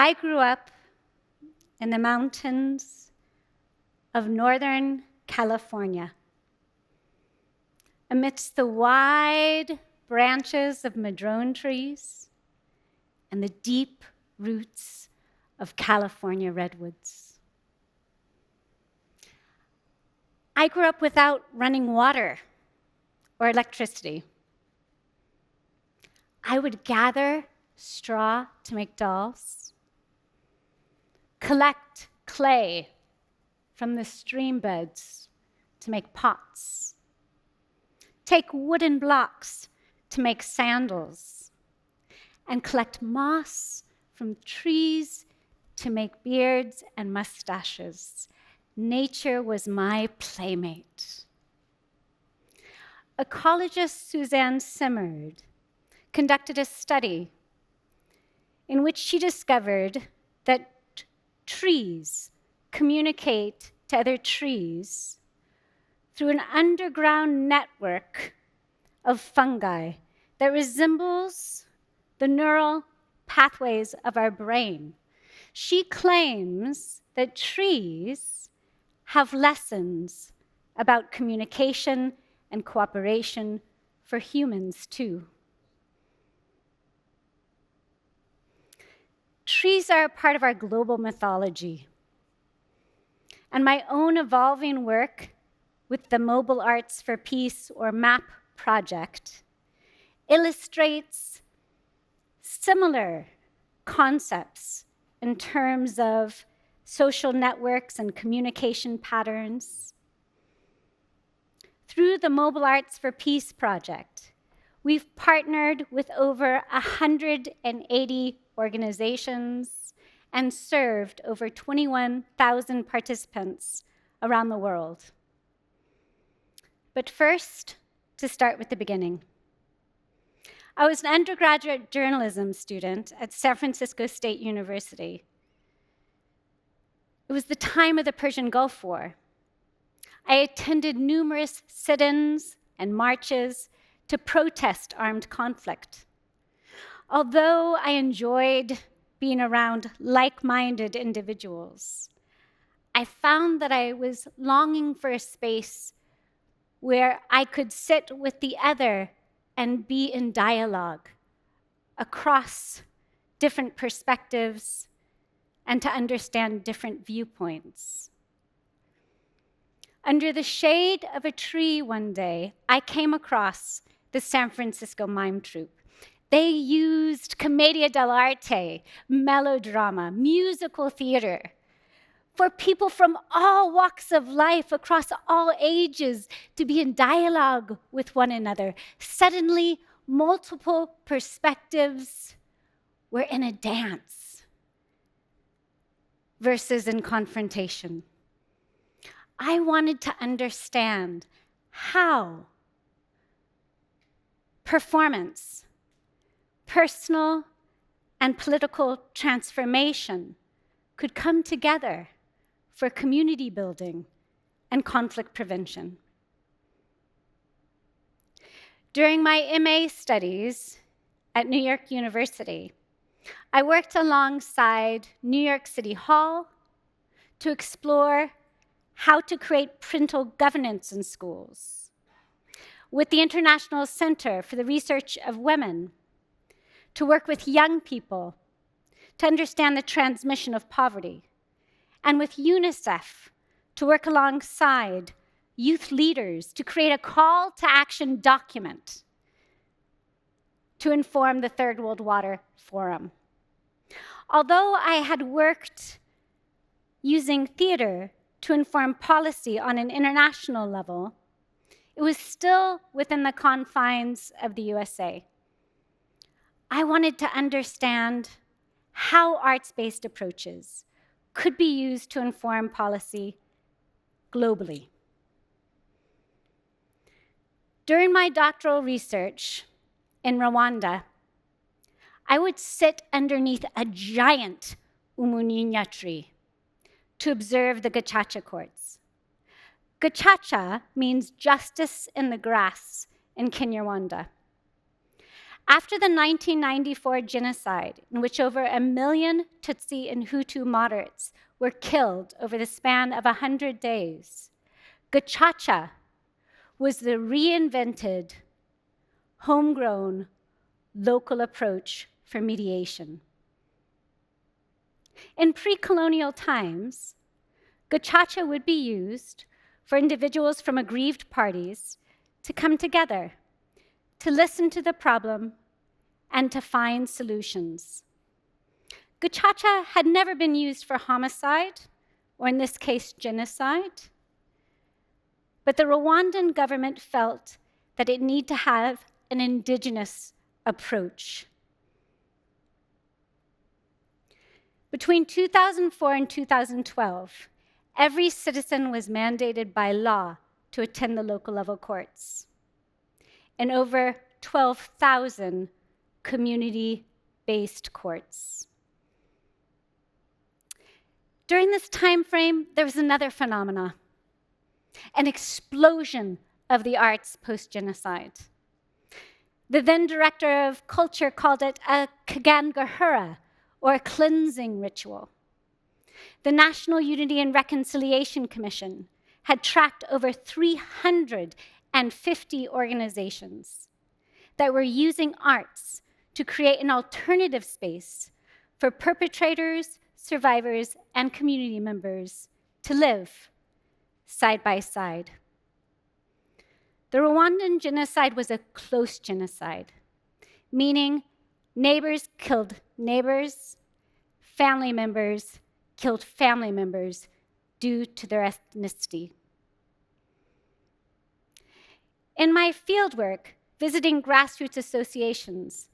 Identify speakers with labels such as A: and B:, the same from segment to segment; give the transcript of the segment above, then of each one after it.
A: I grew up in the mountains of Northern California, amidst the wide branches of madrone trees and the deep roots of California redwoods. I grew up without running water or electricity. I would gather straw to make dolls, collect clay from the stream beds to make pots, take wooden blocks to make sandals, and collect moss from trees to make beards and mustaches. Nature was my playmate. Ecologist Suzanne Simard conducted a study in which she discovered that trees communicate to other trees through an underground network of fungi that resembles the neural pathways of our brain. She claims that trees have lessons about communication and cooperation for humans too. Trees are a part of our global mythology. And my own evolving work with the Mobile Arts for Peace, or MAP project, illustrates similar concepts in terms of social networks and communication patterns. Through the Mobile Arts for Peace project, we've partnered with over 180 organizations and served over 21,000 participants around the world. But first, to start with the beginning. I was an undergraduate journalism student at San Francisco State University. It was the time of the Persian Gulf War. I attended numerous sit-ins and marches to protest armed conflict. Although I enjoyed being around like-minded individuals, I found that I was longing for a space where I could sit with the other and be in dialogue across different perspectives and to understand different viewpoints. Under the shade of a tree one day, I came across the San Francisco Mime Troupe. They used commedia dell'arte, melodrama, musical theater, for people from all walks of life, across all ages, to be in dialogue with one another. Suddenly, multiple perspectives were in a dance versus in confrontation. I wanted to understand how performance, personal and political transformation could come together for community building and conflict prevention. During my MA studies at New York University, I worked alongside New York City Hall to explore how to create parental governance in schools, with the International Center for the Research of Women to work with young people to understand the transmission of poverty, and with UNICEF to work alongside youth leaders to create a call to action document to inform the Third World Water Forum. Although I had worked using theater to inform policy on an international level, it was still within the confines of the USA. I wanted to understand how arts-based approaches could be used to inform policy globally. During my doctoral research in Rwanda, I would sit underneath a giant umuninya tree to observe the gacaca courts. Gacaca means justice in the grass in Kinyarwanda. After the 1994 genocide, in which over 1 million Tutsi and Hutu moderates were killed over the span of 100 days, gacaca was the reinvented, homegrown, local approach for mediation. In pre-colonial times, gacaca would be used for individuals from aggrieved parties to come together, to listen to the problem, and to find solutions. Gacaca had never been used for homicide, or in this case, genocide. But the Rwandan government felt that it needed to have an indigenous approach. Between 2004 and 2012, every citizen was mandated by law to attend the local level courts, and over 12,000 community-based courts. During this time frame, there was another phenomenon, an explosion of the arts post-genocide. The then director of culture called it a Kagangahura, or a cleansing ritual. The National Unity and Reconciliation Commission had tracked over 350 organizations that were using arts to create an alternative space for perpetrators, survivors, and community members to live side by side. The Rwandan genocide was a close genocide, meaning neighbors killed neighbors, family members killed family members due to their ethnicity. In my fieldwork, visiting grassroots associations,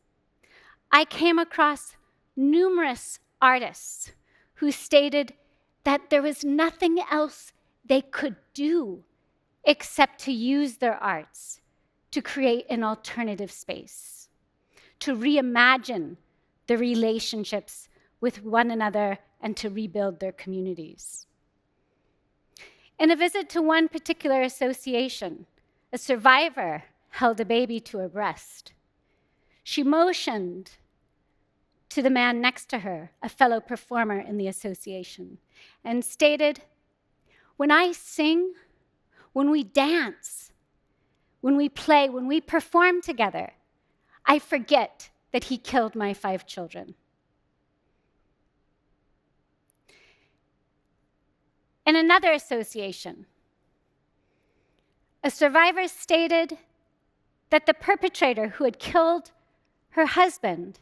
A: I came across numerous artists who stated that there was nothing else they could do except to use their arts to create an alternative space, to reimagine the relationships with one another and to rebuild their communities. In a visit to one particular association, a survivor held a baby to her breast. She motioned to the man next to her, a fellow performer in the association, and stated, "When I sing, when we dance, when we play, when we perform together, I forget that he killed my 5 children." In another association, a survivor stated that the perpetrator who had killed her husband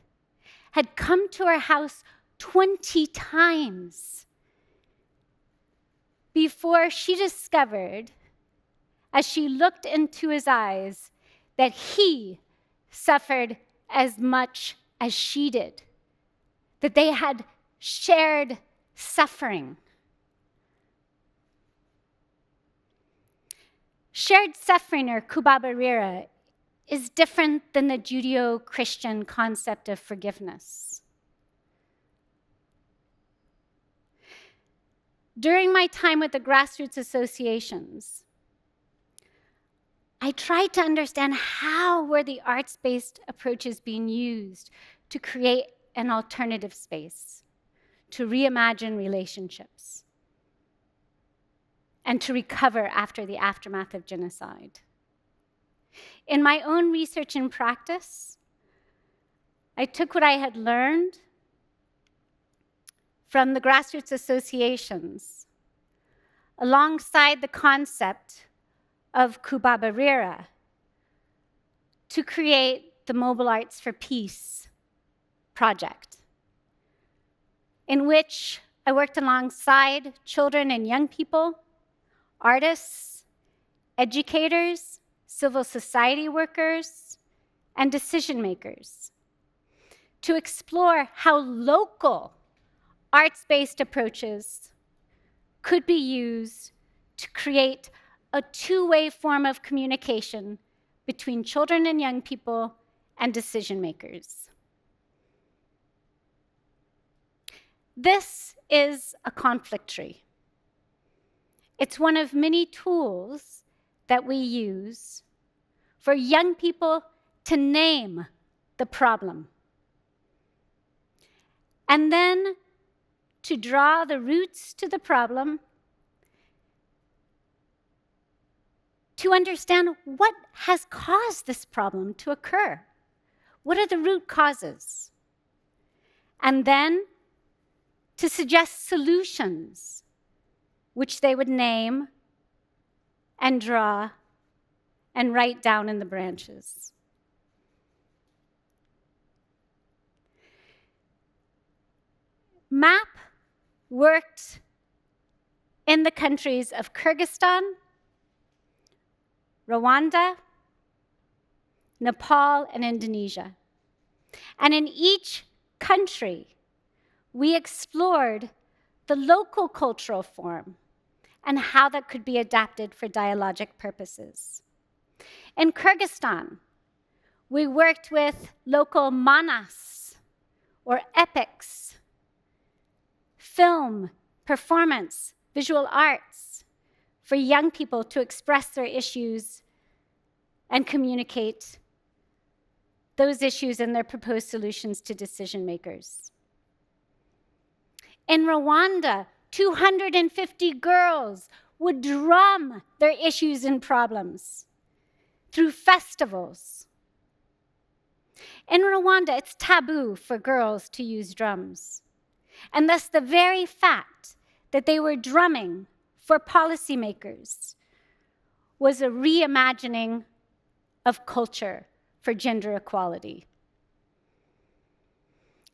A: had come to her house 20 times before she discovered, as she looked into his eyes, that he suffered as much as she did, that they had shared suffering. Shared suffering, or kubabarira, is different than the Judeo-Christian concept of forgiveness. During my time with the grassroots associations, I tried to understand how were the arts-based approaches being used to create an alternative space, to reimagine relationships, and to recover after the aftermath of genocide. In my own research and practice, I took what I had learned from the grassroots associations alongside the concept of kubabarira to create the Mobile Arts for Peace project, in which I worked alongside children and young people, artists, educators, civil society workers, and decision makers to explore how local arts-based approaches could be used to create a two-way form of communication between children and young people and decision makers. This is a conflict tree. It's one of many tools that we use for young people to name the problem. And then to draw the roots to the problem, to understand what has caused this problem to occur. What are the root causes? And then to suggest solutions, which they would name and draw and write down in the branches. MAP worked in the countries of Kyrgyzstan, Rwanda, Nepal, and Indonesia. And in each country, we explored the local cultural form and how that could be adapted for dialogic purposes. In Kyrgyzstan, we worked with local manas, or epics, film, performance, visual arts, for young people to express their issues and communicate those issues and their proposed solutions to decision makers. In Rwanda, 250 girls would drum their issues and problems through festivals. In Rwanda, it's taboo for girls to use drums. And thus the very fact that they were drumming for policymakers was a reimagining of culture for gender equality.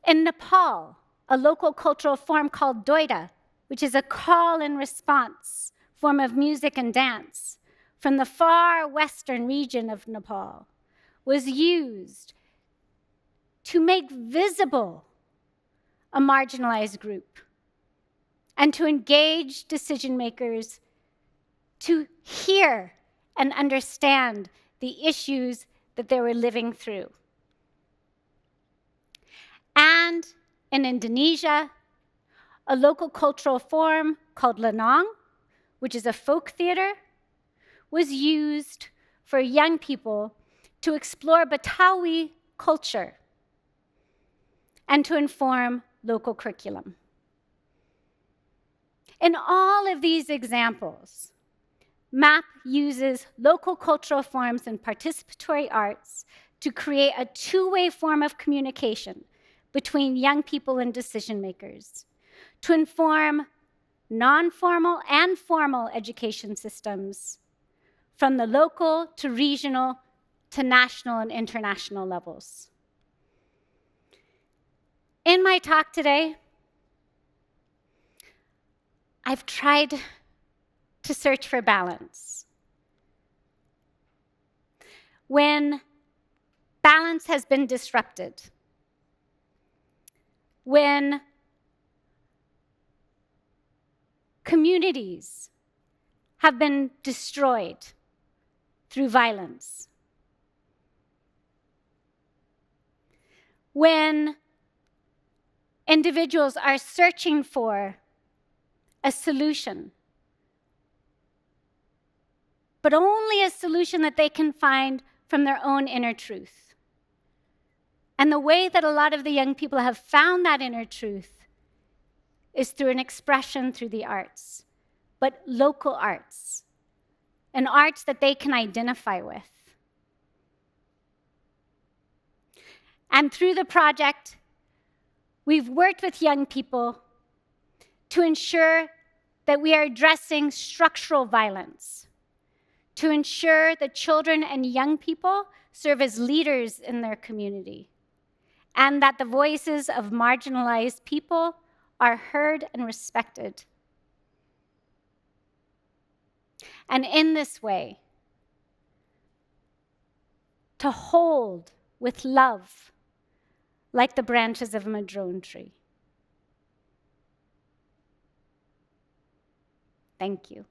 A: In Nepal, a local cultural form called doida, which is a call and response form of music and dance from the far western region of Nepal, was used to make visible a marginalized group and to engage decision makers to hear and understand the issues that they were living through. And in Indonesia, a local cultural form called lenong, which is a folk theater, was used for young people to explore Betawi culture and to inform local curriculum. In all of these examples, MAP uses local cultural forms and participatory arts to create a two-way form of communication between young people and decision makers, to inform non-formal and formal education systems from the local to regional to national and international levels. In my talk today, I've tried to search for balance. When balance has been disrupted, when communities have been destroyed through violence, when individuals are searching for a solution, but only a solution that they can find from their own inner truth. And the way that a lot of the young people have found that inner truth is through an expression through the arts, but local arts, and arts that they can identify with. And through the project, we've worked with young people to ensure that we are addressing structural violence, to ensure that children and young people serve as leaders in their community, and that the voices of marginalized people are heard and respected. And in this way, to hold with love like the branches of a madrone tree. Thank you.